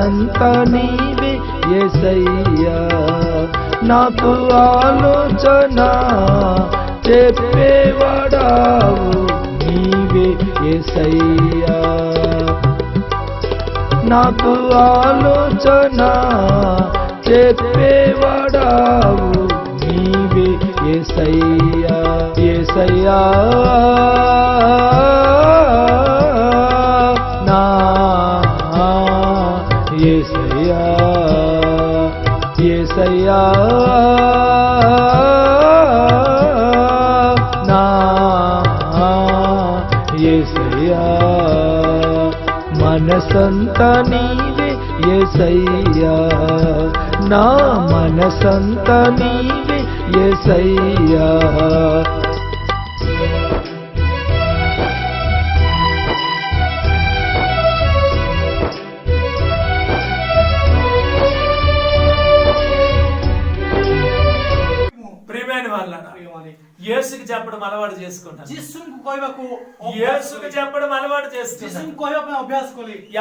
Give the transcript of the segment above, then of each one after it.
మనసంత నీవే యేసయ్యా, నాకు ఆలోచన చెప్పేవాడావు నీవే యేసయ్యా, నాకు ఆలోచన చెప్పేవాడావు నీవే యేసయ్యా, యేసయ్యా నా యేసయ్యా, యేసయ్యా నా యేసయ్యా, మనసంత నీవే యేసయ్యా, నా మనసంత నీవే యేసయ్యా. యేసుకి చెప్పడం అలవాటు చేసుకుంటాను, యేసుకి చెప్పడం అలవాటు చేసుకుంటాను.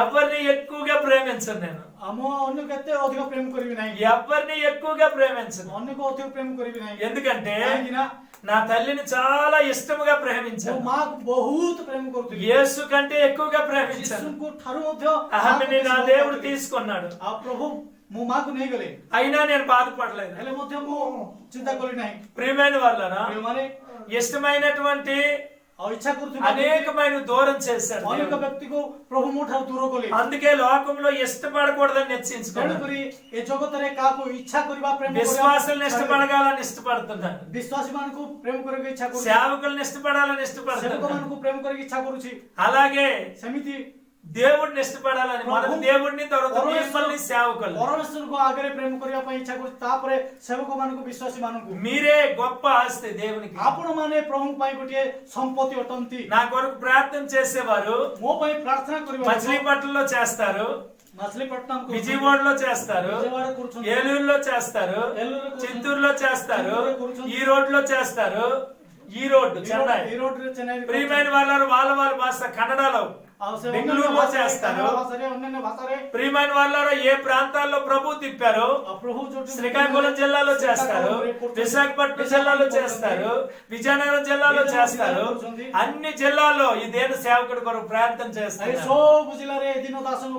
ఎవరిని ఎక్కువగా ప్రేమించను నేను, ఎవరిని ఎక్కువగా ప్రేమించను. ఎందుకంటే నా తల్లిని చాలా ఇష్టముగా ప్రేమించాను, యేసు కంటే ఎక్కువగా ప్రేమించాను. ఆమెని నా దేవుడు తీసుకున్నాడు, అయినా నేను బాధపడలేదు. ప్రియమైన వాళ్ళరా, ఇష్టమైనటువంటి అనేకమైన దూరం చేశాడు. అందుకే లోకంలో ఇష్టపడకూడదని నిశ్చయించుకున్నాడు. విశ్వాసులను ఇష్టపడగాలని ఇష్టపడుతున్నాడు, సేవకులను ఇష్టపడాలని ఇష్టపడుతున్నాడు. అలాగే సమితి దేవుడిని ఇష్టపడాలని మొదటి దేవుడిని, తర్వాత మిమ్మల్ని సేవకులు. మీరే గొప్ప ఆస్తి దేవునికి. నా కొరకు ప్రార్థన చేసేవారు మచిలీపట్నంలో చేస్తారు, విజయవాడలో చేస్తారు, ఏలూరులో చేస్తారు, చిత్తూరులో చేస్తారు, ఈ రోడ్లో చేస్తారు, ఈ రోడ్డు చెన్నై. ప్రియమైన వాళ్ళు వాళ్ళ భాష కన్నడలో, బెంగళూరులో చేస్తారు. ప్రియమైన వాళ్ళారా, ఏ ప్రాంతాల్లో ప్రభు తిప్పారో శ్రీకాకుళం జిల్లాలో చేస్తారు, విశాఖపట్నం జిల్లాలో చేస్తారు, విజయనగరం జిల్లాలో చేస్తారు. అన్ని జిల్లాల్లో ఈ దేని సేవకుడి కొరకు ప్రార్థన చేస్తారు.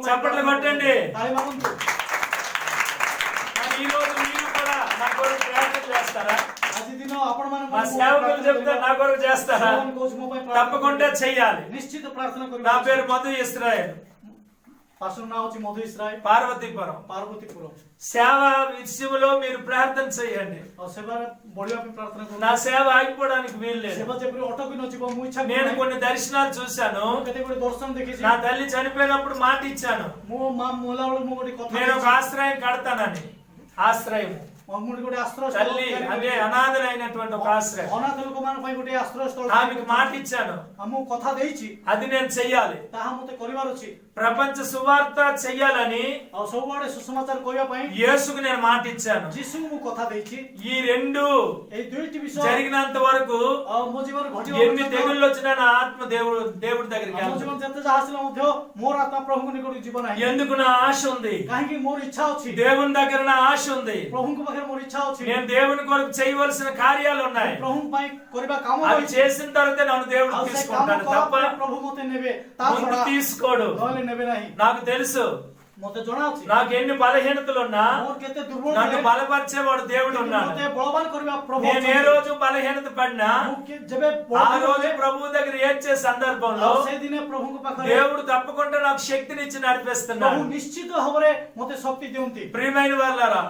చప్పట్లు కొట్టండి. ఈ రోజు మీరు కూడా నా కొరకు ప్రార్థన చేస్తారా? మా సేవకులు చెప్తే నా కొరకు చేస్తారా? తప్పకుండా చెయ్యాలి. నిశ్చిత ప్రార్థన. నా పేరు మధు ఇస్రాయేల్, పార్వతీపురం. సేవ విషయంలో మీరు ప్రార్థన చేయండి. నా సేవ ఆగిపోవడానికి వీలు లేదు. నేను కొన్ని దర్శనాలు చూశాను. నా తల్లి చనిపోయినప్పుడు మాట ఇచ్చాను, నేను ఒక ఆశ్రయం కడతానని. ఆశ్రయం తల్లి అదే అనాథలైనటువంటి ఒక ఆశ్రయం. ఆమెకు మాట ఇచ్చాను, అది నేను చెయ్యాలి. ప్రపంచ సువార్త చెయ్యాలని యేసుకు నేను మాట ఇచ్చాను. ఈ రెండు జరిగినంత వరకు ఎన్ని తెగుళ్ళు వచ్చినా నా ఆత్మ దేవుడి దగ్గరికి. ఎందుకు? నా ఆశ ఉంది, దేవుని దగ్గర నా ఆశ ఉంది. నేను దేవుని కొరకు చేయవలసిన కార్యాలు ఉన్నాయి. అవి చేసిన తర్వాత నన్ను దేవుడు తీసుకుంటాడు తప్ప తీసుకోడు. నాకు తెలుసు నాకు ఎన్ని బలహీనతలున్నా నన్ను బలపరిచేవాడు దేవుడు ఉన్నాడు. నేను ఏ రోజు బలహీనత పడినా ఆ రోజు ప్రభువు దగ్గర ఏడ్చే సందర్భంలో దేవుడు తప్పకుండా నాకు శక్తిని ఇచ్చి నడిపిస్తున్నాడు. ప్రియమైన వాళ్ళారా,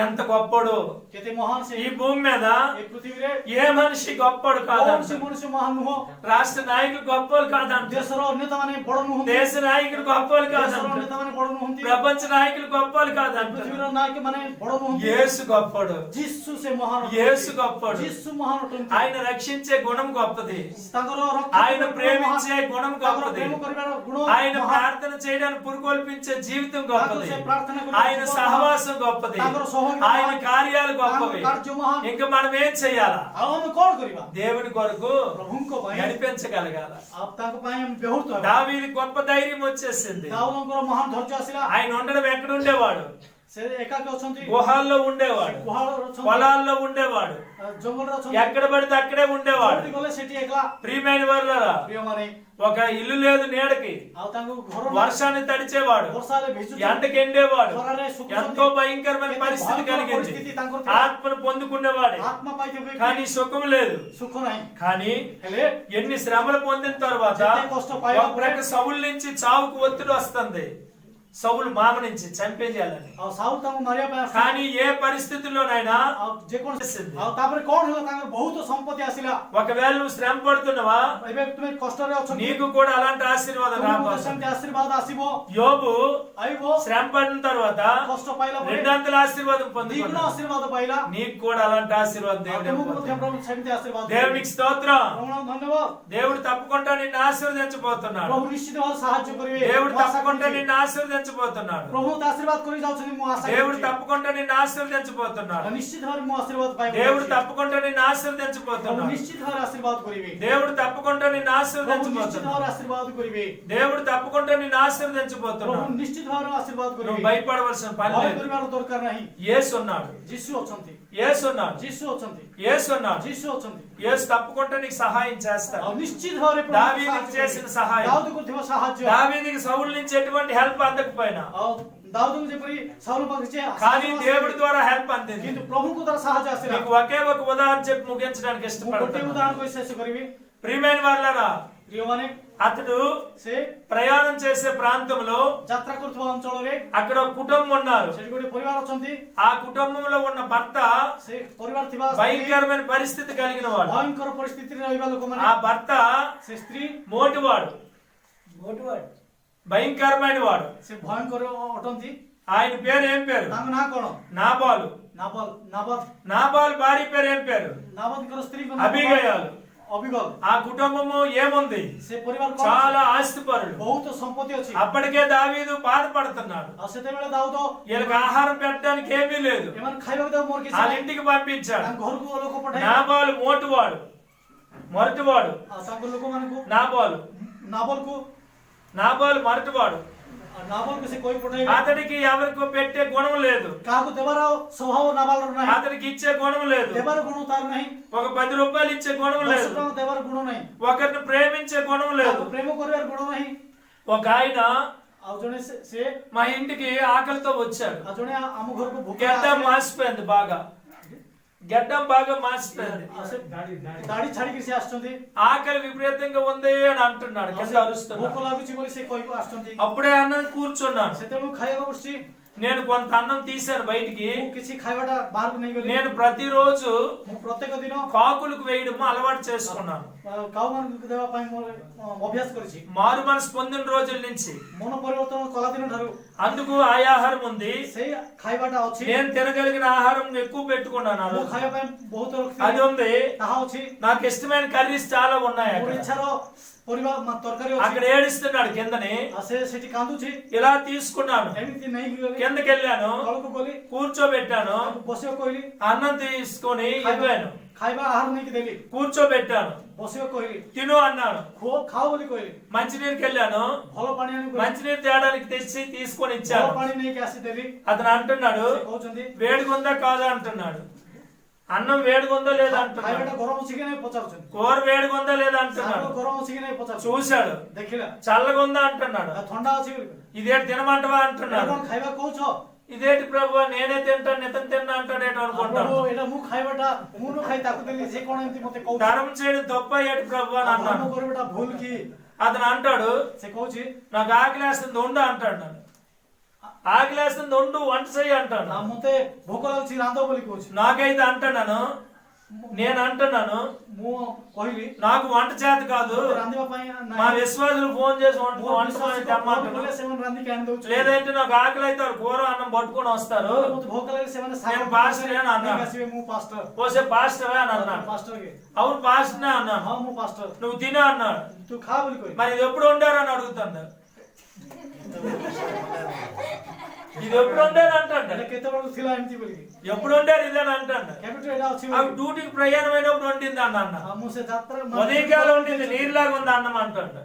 ఎంత గొప్పడు ఈ భూమి మీద. ఏ మనిషి గొప్పడు కాదు, రాష్ట్ర నాయకులు గొప్పలు కాదంట, దేశ నాయకులు గొప్పలు కాదంట, ప్రపంచ నాయకులు గొప్పలు కాదంట. యేసు గొప్పడు, యేసు గొప్పడు. ఆయన రక్షించే గుణం గొప్పది, ఆయన ప్రేమించే గుణం గొప్పది, ఆయన ప్రార్థన చేయడానికి పురుకొల్పించే జీవితం గొప్పది, ఆయన సహవాసం గొప్పది, ఆయన కార్యాలు గొప్పవి. ఇంకా మనం ఏం చెయ్యాలా? దేవుని కొరకు నడిపించగలగాల. దావీదు గొప్ప ధైర్యం వచ్చేసింది. ଭାଉଜ ଆସିଲା ఆయన ఉండడం ఎక్కడ ఉండేవాడు ସେ ଏକାକି ଅଛନ୍ତି గుహాల్లో ఉండేవాడు ଗୁହାଳରେ ଅଛନ୍ତି పొలాల్లో ఉండేవాడు ଜଙ୍ଗଲରେ ଅଛନ୍ତି ఎక్కడ పడితే అక్కడే ఉండేవాడు ଯୋଉଠି ଗଲେ ସେଠି ଏକଲା ప్రియమైన వారులారా ପ୍ରିୟମାନେ ఒక ఇల్లు లేదు నీడకి ଆଉ ତାଙ୍କୁ ଘର వర్షాన్ని తడిచేవాడు ବର୍ଷାରେ ଭିଜୁଛନ୍ତି ఎండకి ఎండేవాడు ଖରାରେ ଶୁକୁଛନ୍ତି ఎంతో భయంకరమైన పరిస్థితి కలిగింది ఆత్మను పొందుకునేవాడు ఆత్మ ପାଇଥିବେ కానీ సుఖం లేదు ସୁଖ ନାହିଁ కానీ ହେଲେ ఎన్ని శ్రమలు పొందిన తర్వాత ଯେତେ କଷ୍ଟ ପାଇବା ఒక ప్రక్క సౌలు నుంచి చావుకు ఒత్తిడి వస్తుంది సౌలు మామ నుంచి చంపేయాలని ଆଉ ସାଉଲ ତାଙ୍କୁ ମାରିବା ପାଇଁ ଆସିଲା కానీ ఏ పరిస్థితుల్లోనైనా ଆଉ ଯେକୌଣସି ଆଉ ତାପରେ କଣ ହେଲା ତାଙ୍କର ବହୁତ ସମ୍ପତ୍ତି ଆସିଲା ఒకవేళ నువ్వు శ్రమ పడుతున్నావా ଏବେ ତୁମେ କଷ୍ଟରେ ଅଛ నీకు కూడా అలాంటి ఆశీర్వాదం రాబోతుంది ସେମିତି ଆଶୀର୍ବାଦ ଆସିବ యోబు ଆଇବ శ్రమ పడిన తర్వాత କଷ୍ଟ ପାଇଲା ପରେ రెండంతల ఆశీర్వాదం ଦ୍ୱିଗୁଣ పొందుకున్నాడు ଆଶୀର୍ବାଦ ପାଇଲା నీకు కూడా అలాంటి ఆశీర్వాదం దేవుడు ତୁମକୁ ମଧ୍ୟ ఇవ్వబోతున్నాడు. ପ୍ରଭୁ ସେମିତି ଆଶୀର୍ବାଦ దేవునికి స్తోత్రం ପ୍ରଭୁ ଧନ୍ୟବାଦ దేవుడు తప్పకుండా నిన్ను ఆశీర్వదించబోతున్నాడు ପ୍ରଭୁ ନିଶ୍ଚିତ ଭାବରେ ସାହାଯ୍ୟ କରିବେ దేవుడు ମୁଁ ଆଶା తప్పకుండా କରୁଛି। నిన్ను ఆశీర్వదించబోతున్నాడు ପ୍ରଭୁ ତ ଆଶୀର୍ବାଦ କରି ଯାଉଛନ୍ତି ମୁଁ ଆଶା దేవుడు କରୁଛି। తప్పకుండా నిన్ను ఆశీర్వదించబోతున్నాడు ନିଶ୍ଚିତ ଭାବରେ ମୁଁ ଆଶୀର୍ବାଦ ପାଇବି దేవుడు తప్పకుండా నిన్ను ପ୍ରଭୁ ఆశీర్వదించబోతున్నాడు ନିଶ୍ଚିତ ଭାବରେ ଆଶୀର୍ବାଦ କରିବେ దేవుడు తప్పకుండా నిన్ను ପ୍ରଭୁ ନିଶ୍ଚିତ ఆశీర్వదించబోతున్నాడు ଭାବରେ ଆଶୀର୍ବାଦ କରିବେ దేవుడు తప్పకుండా నిన్ను ପ୍ରଭୁ ఆశీర్వదించబోతున్నాడు ନିଶ୍ଚିତ ଭାବରେ ଆଶୀର୍ବାଦ నువ్వు କରିବେ భయపడవలసిన పని ଭୟ లేదు କରିବାର ଦରକାର ନାହିଁ యేసు ఉన్నాడు ଯୀଶୁ ଅଛନ୍ତି యేసు ఉన్నాడు ଯୀଶୁ ଅଛନ୍ତି యేసు ఉన్నాడు ଯୀଶୁ ଅଛନ୍ତି యేసు తప్పకుండా నీకు సహాయం చేస్తాడు ଆଉ ନିଶ୍ଚିତ ଭାବରେ ପ୍ରଭୁ దావీదుకు ସାହାଯ୍ୟ చేసిన କରିବେ। సహాయం ଦାଉଦକୁ ଥିବା ସାହାଯ୍ୟ దావీదుకి సౌలు నుంచి ఎటువంటి హెల్ప్ అందకపోయినా ଆଉ ଦାଉଦକୁ ଯେପରି ସାଉଲ ପାଖରେ కానీ దేవుడి ద్వారా హెల్ప్ అందింది କିନ୍ତୁ ପ୍ରଭୁଙ୍କ ଦ୍ୱାରା ସାହାଯ୍ୟ ଆସିଲା నీకు ఒకే ఒక ఉదాహరణ చెప్పి ముగించడానికి ମୁଁ ଗୋଟିଏ ఇష్టపడుతున్నాను ଉଦାହରଣ କହି ଶେଷ କରିବି ప్రియమైన వాళ్ళరా ପ୍ରିୟମାନେ అతడు ସେ ప్రయాణం చేసే ప్రాంతంలో ଯାତ୍ରା କରୁଥିବା ଅଞ୍ଚଳରେ అక్కడ ఒక కుటుంబం ఉన్నారు ସେଠି ଗୋଟେ ପରିବାର ଅଛନ୍ତି ఆ కుటుంబంలో ఉన్న భర్త ସେ ପରିବାର ଥିବା ସ୍ତ୍ରୀ భయంకరమైన పరిస్థితి కలిగిన వాడు ଭୟଙ୍କର ପରିସ୍ଥିତିରେ ରହିବା ଲୋକମାନେ ఆ భర్త ସେ ସ୍ତ୍ରୀ మోటివాడు భయంకరమైన వాడు ସେ ଭୟଙ୍କର ଅଟନ୍ତି ఆయన పేరు ఏం పేరు ତାଙ୍କ ନାଁ କଣ నాబాలు ନାବାଲ నాబాలు భార్య పేరు ఏం పేరు ନାବାଲଙ୍କର ସ୍ତ୍ରୀଙ୍କ అబీగయాలు ଅବିଗଲ ఆ కుటుంబము ఏముంది ସେ ପରିବାର କଣ చాలా ఆస్తిపరులు ବହୁତ ସମ୍ପତ୍ତି ଅଛି అప్పటికే దావీదు బాధపడుతున్నాడు ଆଉ ସେତେବେଳେ ଦାଉଦ వీళ్ళకి ఆహారం పెట్టడానికి ఏమీ లేదు ଏମାନେ ଖାଇବାକୁ ଦେବ ମୋର କିଛି వాళ్ళ ନାହିଁ। ఇంటికి పంపించాడు ତାଙ୍କ ଘରକୁ ଲୋକ ପଠାଇ నాబాలు మోటువాడు మొరటివాడు ଆଉ ତାଙ୍କ ଲୋକମାନଙ୍କୁ నాబాలు ନାବଲକୁ మొరటివాడు ନାବଲକୁ ସେ କହି ପଠାଇବେ అతడికి ఎవరికో పెట్టే గుణం లేదు କାହାକୁ ଦେବାର ସ୍ୱଭାବ ନାବାଲର ନାହିଁ అతడికి ఇచ్చే గుణం లేదు ଦେବାର ଗୁଣ ତାର ନାହିଁ ఒక 10 రూపాయలు ఇచ్చే గుణం 10 లేదు ଟଙ୍କା ଦେବାର ଗୁଣ ନାହିଁ ఒకరిని ప్రేమించే గుణం లేదు କାହାକୁ ప్ରେମ କରିବାର ଗୁଣ ନାହିଁ ఒక ఆయన ଆଉ ଜଣେ ସେ మా ఇంటికి ఆకలితో వచ్చాడు ଆଉ జଣେ ଆମ ଘରକୁ ଭୋକ గడ్డం మాసిపోయింది బాగా గడ్డం బాగా మాసిపోయింది ଦାଢି ଛାଡିକି ସେ ଆସିଛନ୍ତି ఆకలి విపరీతంగా ఉంది అని అంటున్నాడు కింద అరుస్తున్నాడు ଭୋକ ଲାଗୁଛି ବୋଲି ସେ କହିକୁ ଆସିଛନ୍ତି అప్పుడే అన్నం కూర్చున్నాను ସେତେବେଳେ ମୁଁ ଖାଇବାକୁ ବସିଛି నేను కొంత అన్నం తీశాను బయటికి ମୁଁ କିଛି ଖାଇବାଟା ବାହାରକୁ ନେଇଗଲି నేను ప్రతిరోజు ମୁଁ ప్రତ୍ୟେକ ଦିନ కాకులకు వేయడం అలవాటు చేసుకున్నాను କାଉ ମାନଙ୍କୁ ଦେବା ପାଇଁ ମୋର ଅଭ୍ୟାସ କରିଛି మారు మనసు పొందిన రోజుల నుంచి ମନ ପରିବର୍ତ୍ତନ କଲା ଦିନ ଠାରୁ అందుకు ఆ ఆహారం ఉంది ସେଇ ଖାଇବାଟା ଅଛି నేను తినగలిగిన ఆహారం ఎక్కువ పెట్టుకున్నాను ఆ ମୁଁ రోజు. ଖାଇବା ପାଇଁ ବହୁତ అది ରଖିଥିଲି ఉంది ତାହା ଅଛି నాకు ఇష్టమైన కర్రీస్ చాలా ఉన్నాయి ମୋର అక్కడ. ଇଚ୍ଛାର ପରିବା ତରକାରୀ అక్కడ ଅଛି ఏడుస్తున్నాడు కిందని ଆଉ ସେ ସେଠି କାନ୍ଦୁଛି ఇలా తీసుకున్నాను ଏମିତି ନେଇକି ଗଲି కిందకి వెళ్ళాను ତଳକୁ ଗଲି కూర్చోబెట్టాను ତାକୁ ବସିବାକୁ କହିଲି అన్నం తీసుకొని ఇవ్వాను ଖାଇବା ଆହାର ନେଇକି ଦେଲି కూర్చోబెట్టాను ବସିବାକୁ କହିଲି తిను అన్నాను ଖାଅ ବୋଲି କହିଲି మంచినీరుకి వెళ్ళాను ଭଲ ପାଣି ଆଣି କହିଲି మంచినీరు తేడానికి తెచ్చి తీసుకొని ଭଲ ఇచ్చాను ପାଣି ନେଇକି ଆସିଦେଲି అతను అంటున్నాడు ସେ କହୁଛନ୍ତି వేడిగుందా కాదా అంటున్నాడు అన్నం వేడిగుందా లేదా అంటున్నాడు ଖାଇବାଟା ଗରମ ଅଛି କି ନାହିଁ పଚାରୁଛନ୍ତି కూర వేడిగుందా లేదా ଶାଗ అంటున్నాడు ଗରମ ଅଛି କି ନାହିଁ ପଚାରୁଛନ୍ତି చూశాడు ଦେଖିଲା చల్లగుందా అంటున్నాడు ଆଉ ଥଣ୍ଡା ଅଛି ବୋଲି ఇదేంటి తినమంటవా ଏଇଟା అంటున్నాడు କଣ ଖାଇବା କହୁଛ ఇదేంటి ప్రభు నేనే తింటాను ఇతను తిన్నా అంటాడేటో అనుకుంటాను ପ୍ରଭୁ ଏଇଟା ମୁଁ ଖାଇବାଟା ମୁଁ ନ ଖାଇ ତାକୁ ଦେଲି ସେ କଣ ଏମିତି ମତେ କହୁଛି ధర్మం చేయడం తప్ప ఏటి ప్రభు అని ଧର୍ମ అన్నాను କରିବାଟା ଭୁଲ କି అతను అంటాడు ସେ କହୁଛି నాకు ఆకలేస్తుంది ఉండు అంటాడు నన్ను ఆకలేస్తుంది ఉండు వంట చెయ్యి అంటాడు ଆଉ ମତେ ଭୋକ ଲାଗୁଛି ରାନ୍ଧ ବୋଲି କହୁଛି నాకైతే అంటున్నాను నేను అంటున్నాను ମୁଁ କହିଲି నాకు వంట చేత కాదు ମତେ ରାନ୍ଧିବା ପାଇଁ మా విశ్వాసులు ఫోన్ చేసి వంట తెమ్మంటారు କଲେ ସେମାନେ ରାନ୍ଧିକି ଆଣି ଦଉଛନ୍ତି లేదంటే నాకు ఆకలి అయితే వాళ్ళు కూర అన్నం పట్టుకొని వస్తారు ମତେ ଭୋକ ଲାଗେ ସେମାନେ నేను pastor అని అన్నా. ଆସିବେ ମୁଁ ପାଷ୍ଟର పోసే పాస్టరే అని అన్నాడు ପାଷ୍ଟର କେ అవును పాస్టర్నే అన్నాను ହଁ ମୁଁ ପାଷ୍ଟର నువ్వు తినే అన్నాడు ତୁ ଖା ବୋଲି କହିଲି మరి ఇది ఎప్పుడు వండారు అని అడుగుతాడు ఇది ఎప్పుడు వండారు అంటాడు ଏଇଟା କେତେବେଳକୁ ଥିଲା ଏମିତି ବୋଲି ఎప్పుడు వండారు ఇదని అంటాడు କେବେଠୁ ఎଇଟା ଅଛି ఆ ବୋଲି డ్యూటీకి ప్రయాణం అయినప్పుడు వండింది అన్న ଆଉ ମୁଁ ସେ ଯାତ୍ରା ఉదయకాలం వండింది నీరులాగా ఉంది అన్నం అంటాడు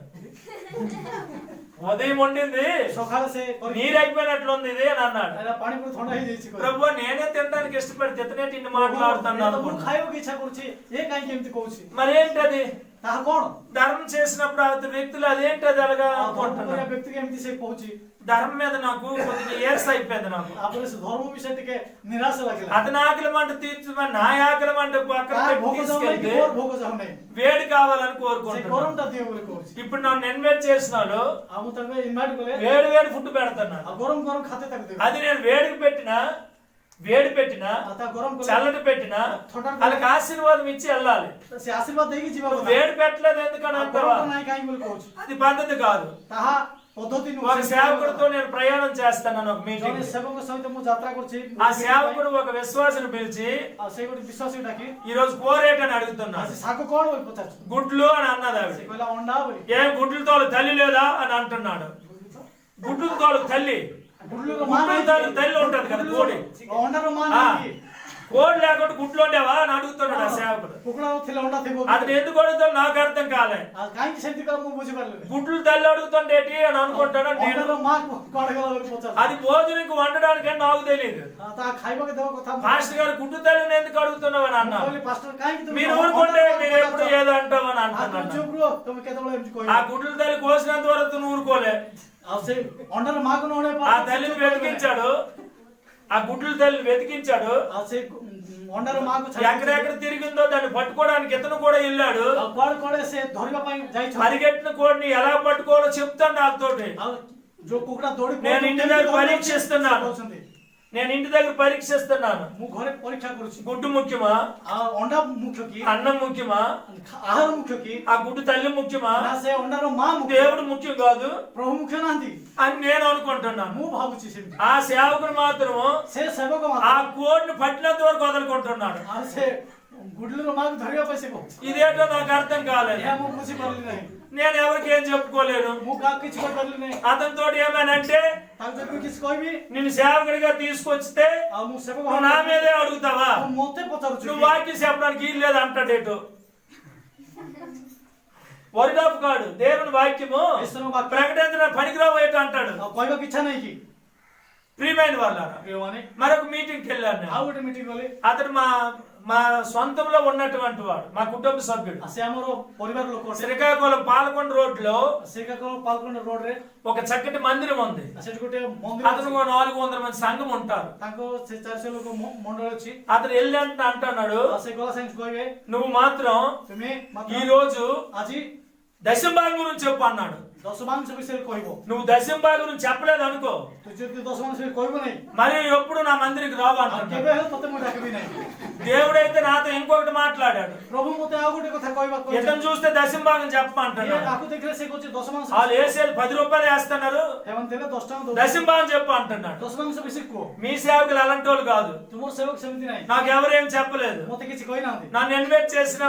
ఉదయం వండింది ସକାଳେ ସେ କରି నీరు అయిపోయినట్లుంది ఇది అని అన్నాడు. ଏଇଟା ପାଣି ପୁରା ଥଣ୍ଡା ହେଇଯାଇଛି କହିଲେ। ప్రభు నేనే తినడానికి ఇష్టపడి తితనేటి ఇన్ని మాట్లాడుతున్నాను ମୁଁ అనుకున్నాను. ଖାଇବାକୁ ఇଚ୍ଛା କରୁଛି ఏ କାହିଁକି ଏମିତି କହୁଛି మరేంటది ତାହା କଣ ధర్మం చేసినప్పుడు అవతల వ్యక్తులు అదేంటది అలాగా అనుకుంటున్నాను. ବ୍ୟକ୍ତିకి ଏମିତି ସେ କହୁଛି ధర్మం మీద నాకు కొద్దిగా ఏర్స్ అయిపోయింది నాకు. ତାପରେ ସେ ଧର୍ମ ବିଷୟ ଟିକେ ନିରାଶ ଲାଗିଲା। అతని ఆకలి మంట తీర్చమని నా ఆకలి మంట పక్కన ତାର పెట్టి ଭୋଗ ଯାଉନାହିଁ తీసుకెళ్తే କି ମୋର ଭୋଗ ଯାଉନାହିଁ వేడి కావాలని ସେ కోరుకుంటున్నాను. ଗରମଟା ଦିଅ ବୋଲି କହୁଛି। ఇప్పుడు నన్ను ఇన్వైట్ చేసినాడు ଆଉ ମୁଁ ତାକୁ ଇନଭାଇଟ୍ କଲେ వేడి వేడి ఫుడ్ పెడుతున్నాడు. ଆଉ ଗରମ ଗରମ ଖାଦ୍ୟ ତାକୁ ଦେବି అది నేను వేడి పెట్టినా ଆଉ ତା ଗରମ କଲେ చల్లటి పెట్టినా వాళ్ళకి ఆశీర్వాదం ఇచ్చి వెళ్ళాలి. ସେ ఆశీర్ବାଦ ଦେଇକି ଯିବା నువ్వు କଥା। వేడి పెట్టలేదు ఎందుకని ଆଉ అంటావా? ଗରମ ନାହିଁ କାହିଁକି ବୋଲି କହୁଛି। అది పద్ధతి కాదు. ତାହା ପଦ୍ଧତି ఒక ନୁହେଁ। సేవకుడితో నేను ప్రయాణం చేస్తాను ఒక ଜଣେ మీటింగ్. ସେବକ ସହିତ ମୁଁ ଯାତ୍ରା କରୁଛି। ఆ సేవకుడు ఒక విశ్వాసను పిలిచి ଆଉ ସେ ଗୋଟେ ବିଶ୍ୱାସୀ ଡାକି ఈ రోజు కూరేట్ అని అడుగుతున్నాడు. ଆଜି ଶାଗ କଣ ବୋଲି ପଚାରୁଛି। గుడ్లు అని అన్నది ఆవిడ. ସେ କହିଲା ଅଣ୍ଡା ବୋଲି। ఏం గుడ్లతో తల్లి లేదా అని అంటున్నాడు. గుడ్లతో తల్లి గుడ్లులో గుడ్లతో తల్లి ఉంటది కదా కోడి. ଅଣ୍ଡାର ମା ఆ, ନାହିଁ। కోడి లేకుండా గుడ్లు ఉండేవా అని అడుగుతున్నాడు ఆ సేవకుడు. କୁକୁଡ଼ା ଥିଲେ ଅଣ୍ଡା ଥିବ। అతను ఎందుకు అడుగుతాడు నాకు అర్థం కాలే. ଆଉ କାହିଁକି ସେମିତି କର ମୁଁ ବୁଝିପାରିଲିନି। గుడ్లు తల్లి అడుగుతుండేటి అని అనుకుంటాను నేను. ଅଣ୍ଡାର ମା କୁଆଡେ ଗଲା ବୋଲି ପଚାରୁଛି। అది భోజనంకి వండడానికి నాకు తెలియదు. ତା ଖାଇବାକୁ ଦେବା କଥା। మాస్టర్ గారు గుడ్డు తల్లిని ఎందుకు అడుగుతున్నావు అని అన్నా. କହିଲି ପାଷ୍ଟର କାହିଁକି ତୁମେ మీరు ఊరుకుంటే మీరు ఎప్పుడు ఏదో అంటామని అంటున్నాను. ଚୁପ୍ ରୁହ ତମେ କେତେବେଳେ ଏମିତି ఆ କହିବ। గుడ్లు తల్లి కోసినంత వరకు నువ్వు ఊరుకోలే. ଆଉ ସେ ଅଣ୍ଡାର ମାକୁ ନ ଅଣେ ఆ తల్లిని వెతికించాడు. ఆ గుడ్లు తల్లిని వెతికించాడు. ଆଉ ସେ ଅଣ୍ଡାର ମାକୁ ఎక్కడెక్కడ తిరిగిందో దాన్ని పట్టుకోవడానికి ఇతను కూడా వెళ్ళాడు. ଆଉ କୁଆଡେ କୁଆଡେ ସେ ଧରିବା ପାଇଁ ଯାଇଛନ୍ତି। పరిగెట్టిన కోడిని ఎలా పట్టుకోవాలో చెప్తాను వాళ్ళతోటి. ଆଉ ଯୋଉ କୁକୁଡ଼ା ଦୌଡ଼ି నేను ఇంటి దగ్గర పరీక్షిస్తున్నాను. କହୁଛନ୍ତି। నేను ఇంటి దగ్గర పరీక్షిస్తున్నాను. ମୁଁ ଘରେ ପରୀକ୍ଷା କରୁଛି। గుడ్డు ముఖ్యమా, ଆଉ ଅଣ୍ଡା ମୁଖ୍ୟ କି అన్నం ముఖ్యమా, ଆହାର ମୁଖ୍ୟ କି ఆ గుడ్డు తల్లి ముఖ్యమా, ନା ସେ ଅଣ୍ଡାର ମା ମୁଖ୍ୟ। దేవుడు ముఖ్యం కాదు ପ୍ରଭୁ ମୁଖ୍ୟ ନାହାନ୍ତି అని నేను అనుకుంటున్నాను. ମୁଁ ଭାବୁଛି ସେମିତି। ఆ సేవకుడు మాత్రం ସେ ସେବକ ఆ ମାତ୍ର కోడిని పట్టినంత వరకు వదులుకుంటున్నాడు. ଆଉ ସେ ଗୁଡଲିର ମାକୁ ଧରିବା ପାଇଁ ସେ କହୁଛି। ఇదేంటో నాకు అర్థం కాలేదు. ଏହା ମୁଁ ବୁଝିପାରିଲି ନାହିଁ। నేను ఎవరికి ఏం చెప్పుకోలేను. ମୁଁ କାହାକୁ କିଛି କହିପାରିଲି ନାହିଁ। అతనితో ఏమనంటే ତାକୁ ଯଦି କିଛି କହିବି నిన్ను సేవకుడిగా తీసుకొచ్చితే ଆଉ ମୁଁ ସେବକ నువ్వు నా మీదే అడుగుతావా, ମୋତେ పଚାରୁଛି నువ్వు వాక్యం చెప్పడానికి వీలు లేదు అంటాడేటు. వర్డ్ ఆఫ్ గాడ్ దేవుని వాక్యము ଈଶ୍ୱର ବାକ୍ୟ ప్రకటించిన పనికిరాబోయేట అంటాడు. ଆଉ କହିବାକୁ ఇଚ୍ଛା ନାହିଁ କି ప్రియమైన వాళ్ళారా, ପ୍ରିୟମାନେ మరొక మీటింగ్కి వెళ్ళాను నేను. ଆଉ ଗୋଟେ ମିଟିଂ ଗଲି। అతను మా సొంతంలో ఉన్నటువంటి వాడు, మా కుటుంబ సభ్యుడు. ସେ ଆମର ପରିବାର ଲୋକ ଅଟେ। శ్రీకాకుళం పాలకొండ రోడ్లో ଶ୍ରୀକାକୁళମ ପାଲకొండ ରୋଡରେ ఒక చక్కటి మందిరం ఉంది. ସେଠି ଗୋଟେ ମନ୍ଦିର అతను ଅଛି। 400 మంది సంఘం ఉంటారు. ତାଙ୍କ ସେ 400 ଲୋକ ମଣ୍ଡଳ ଅଛି। అతను వెళ్ళి అంటున్నాడు, ଆଉ ସେ ଗଲା ସାଙ୍ଗେ କହିବେ నువ్వు మాత్రం ତୁମେ ମାତ୍ର ఈ రోజు ଆଜି దశంభాగం గురించి చెప్పు అన్నాడు. ଦଶମାଂଶ ବିଷୟରେ କହିବ। నువ్వు దశంభాగం గురించి చెప్పలేదు అనుకో, ତୁ ଯଦି ଦଶମାଂଶ ବିଷୟରେ କହିବ ନାହିଁ మరి ఎప్పుడు నా మందిరికి రావు ଆଉ అంటున్నాడు. କେବେ ହେଲେ ତତେ ମୁଁ ଡାକିବି ନାହିଁ। దేవుడైతే నాతో ఇంకొకటి మాట్లాడాడు. ପ୍ରଭୁ ମୋତେ ଆଉ ଗୋଟେ କଥା କହିବାକୁ ఇతను చూస్తే దశంభాగం చెప్పమంటున్నాడు. ତାକୁ ଦେଖିଲେ ସେ କହୁଛି ଦଶମାଂଶ వాళ్ళు వేసేది 10 రూపాయలు వేస్తున్నారు, ସେମାନେ ଦେଲେ 10 ଟଙ୍କା ଦଉଛନ୍ତି। దశంభాగం చెప్పు అంటున్నాడు. ଦଶମାଂଶ ବିଷୟରେ କୁହ। మీ సేవకులు అలాంటి వాళ్ళు కాదు. ତୁମର ସେବକ ସେମିତି ନାହିଁ। నాకు ఎవరేం చెప్పలేదు. ମୋତେ କିଛି କହିନାହାନ୍ତି। నన్ను ఇన్వైట్ చేసిన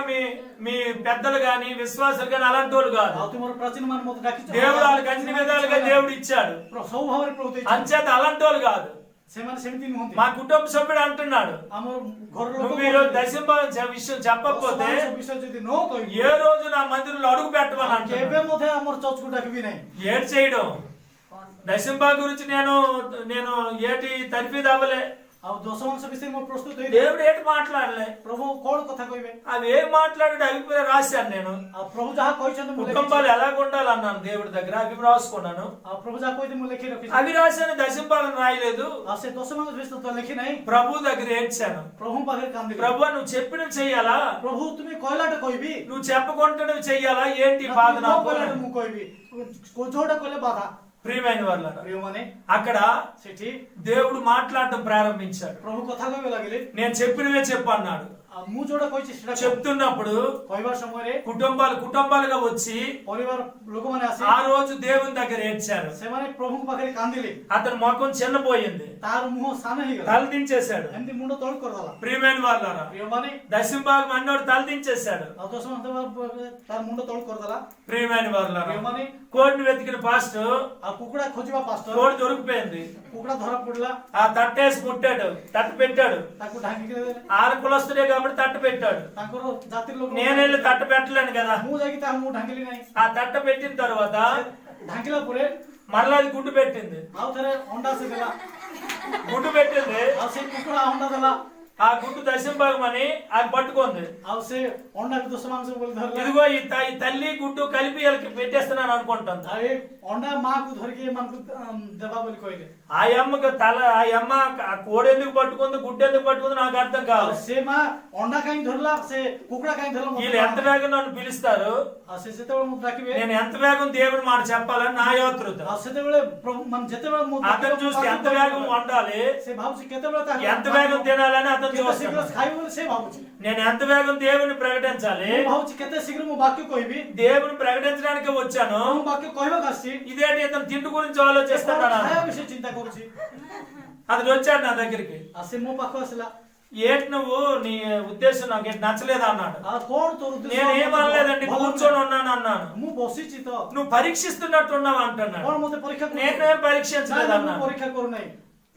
మీ పెద్దలు గాని విశ్వాసులు గాని అలాంటి వాళ్ళు కాదు. ଆଉ ତୁମର ପ୍ରାଚୀନ ମାନେ ମୋତେ ଡାକିଛନ୍ତି। దేవుడు వాళ్ళకి అన్ని విధాలుగా దేవుడు ఇచ్చాడు. ସବୁ ଭାବରେ ପ୍ରଭୁ ଦେଇଛନ୍ତି। అంచేత అలాంటి వాళ్ళు కాదు. ସେମାନେ ସେମିତି ନୁହନ୍ତି। మా కుటుంబ సభ్యుడు అంటున్నాడు, ଆମର ଘର ଲୋକ నువ్వు ఈరోజు దశంభాగం విషయం చెప్పకపోతే ଦଶମାଂଶ ବିଷୟ ଯଦି ନ କହିବୁ ఏ రోజు నా మందిరంలో అడుగు పెట్టమని କେବେ అంటున్నాడు. ମଧ୍ୟ ଆମର ଚର୍ଚ୍ଚକୁ ଡାକିବି ନାହିଁ। ఏడు చేయడం దశంభాగం గురించి నేను ఏటి తరిపేది అవ్వలే. ଆଉ ଦଶମାଂଶ ବିଷୟରେ ମୁଁ ପ୍ରସ୍ତୁତ ହେଇନି। దేవుడు ఏటి మాట్లాడలే. ପ୍ରଭୁ କଣ କଥା କହିବେ అవి ఏం మాట్లాడాడు అభిప్రాయం రాశాను నేను. ଆଉ ପ୍ରଭୁ ଯାହା କହିଛନ୍ତି ମୁଁ ଲେଖିଛି। కుటుంబాలు ఎలాగ ఉండాలన్నాను దేవుడి దగ్గర, అవి రాసుకున్నాను. ଆଉ ପ୍ରଭు ଯାହା କହିଛି ମୁଁ ଲେଖି ରଖିଛି। అవి రాశాను, దశంభాగం రాయలేదు. ଆଉ ସେ ଦଶମାଂଶ ବିଷୟ ତ ଲେଖି ନାହିଁ। ప్రభు దగ్గర ఏడ్చాను. ପ୍ରଭୁ ପାଖରେ କାନ୍ଦିଲି। ప్రభు నువ్వు చెప్పిన చెయ్యాలా, ପ୍ରଭୁ ତୁମେ କହିଲାଟା କହିବି నువ్వు చెప్పకుండా చెయ్యాలా, ఏంటి ନା బాధ ତୁମେ ନ నాకు? କହିଲାଟା ମୁଁ କହିବି। ଯୋଉଟା କହିଲେ ବାଧା। ప్రియమైన వాళ్ళారా, ପ୍ରିୟମାନେ అక్కడ ସେଠି దేవుడు మాట్లాడటం ప్రారంభించాడు. ପ୍ରଭୁ କଥା କହିବେ ଲାଗିଲେ। నేను చెప్పినవే చెప్పు అన్నాడు. ଆଉ ମୁଁ ଯୋଉଟା କହିଛି ସେଟା చెప్తున్నప్పుడు କହିବା ସମୟରେ కుటుంబాలుగా వచ్చి ପରିବାର ଲୋକମାନେ ଆସି ఆ రోజు దేవుని దగ్గర ఏడ్చారు. ସେମାନେ ପ୍ରଭୁଙ୍କ ପାଖରେ କାନ୍ଦିଲେ। అతని ముఖం చిన్నపోయింది, ତାର ମୁହଁ ସାନ ହେଇଗଲା। తల దించేశాడు. ଏମିତି ମୁଣ୍ଡ ତଳକୁ କରିଦେଲା। ప్రియమైన వాళ్ళారా, ପ୍ରିୟମାନେ దశంభాగం అన్నోడు తల దించేశాడు. ଆଉ ଦଶମାଂଶ ତାର ମୁଣ୍ଡ ତଳକୁ କରିଦେଲା। ప్రియమైన వాళ్ళారా, ପ୍ରିୟମାନେ కోడిని వెతికిన పాస్టర్ ଆଉ କୁକୁଡ଼ା ଖୋଜିବା ପାଷ୍ଟର కోడి దొరికిపోయింది. କୁକୁଡ଼ା ଧରା ପଡିଲା। ఆ తట్టేసి ముట్టాడు, తట్టు పెట్టాడు. ତାକୁ ଢାଙ୍କିକି ଦେଲେ। ఆల కులస్తుడే కాబట్టి తట్టు పెట్టాడు. ତାଙ୍କର ଜାତିର ଲୋକ నేను వెళ్ళి తట్టు పెట్టలేను కదా. ମୁଁ ଯାଇକି ତାହା ମୁଁ ଢାଙ୍କିଲି ନାହିଁ। ఆ తట్ట పెట్టిన తర్వాత ढांकिला पुरे మరలా అది గుడ్డు పెట్టింది. आउ थरे अंडा से देला గుడ్డు పెట్టింది. आउ से कुकुड़ा अंडा देला ఆ గుడ్డు దశంభాగమని అది పట్టుకుంది. आउ से अंडा के दूसरा मांग से बोल धरला ఇదిగో ఈ తల్లి గుడ్డు కలిపి వీళ్ళకి పెట్టేస్తున్నాను అనుకుంటుంది. आ एक अंडा मां को धर के मन को देबा बोली कहले ఆ అమ్మకు ఆ అమ్మ ఆ కోడి ఎందుకు పట్టుకుంది, గుడ్డు ఎందుకు పట్టుకుంది నాకు అర్థం కాదు. से मां अंडा काई धरला से कुकुड़ा काई धरला వీళ్ళు ఎంత వేగం నన్ను పిలుస్తారు, आ से जेतेबेले मु डाकिबे నేను ఎంత వేగం దేవుడి మాట చెప్పాలని నా యాత్రుత. आ सेतेबेले प्रभु मन जेतेबेले मु అతను చూస్తే ఎంత వేగం వండాలి, से भाबुची केतेबेले ता ఎంత వేగం తినాలని అతను केते शीघ्र చూస్తాడు. खाइ बोले से भाबुची నేను ఎంత వేగం దేవుని ప్రకటించాలి, मु भाबुची केते शीघ्र मु वाक्य कहबी దేవుని ప్రకటించడానికి వచ్చాను. मु वाक्य कहबा आसी ఇదేంటి ఇతను తిండి గురించి ఆలోచిస్తున్నాడు. खाया विषय चिंता करूची అతను వచ్చాడు నా దగ్గరికి. आ से मु पाखो आसला ఏంటి నువ్వు నీ ఉద్దేశం నాకు ఏంటి నచ్చలేదు అన్నాడు. आ कोण तोर उद्देश्य నేను ఏమనలేదండి, కూర్చొని ఉన్నాను అన్నాను. मु बसिची तो నువ్వు పరీక్షిస్తున్నట్టు ఉన్నావు అంటున్నాడు. कोण मते परीक्षा करू నేనేం పరీక్షించలేదు मु అన్నాడు. परीक्षा करू नाही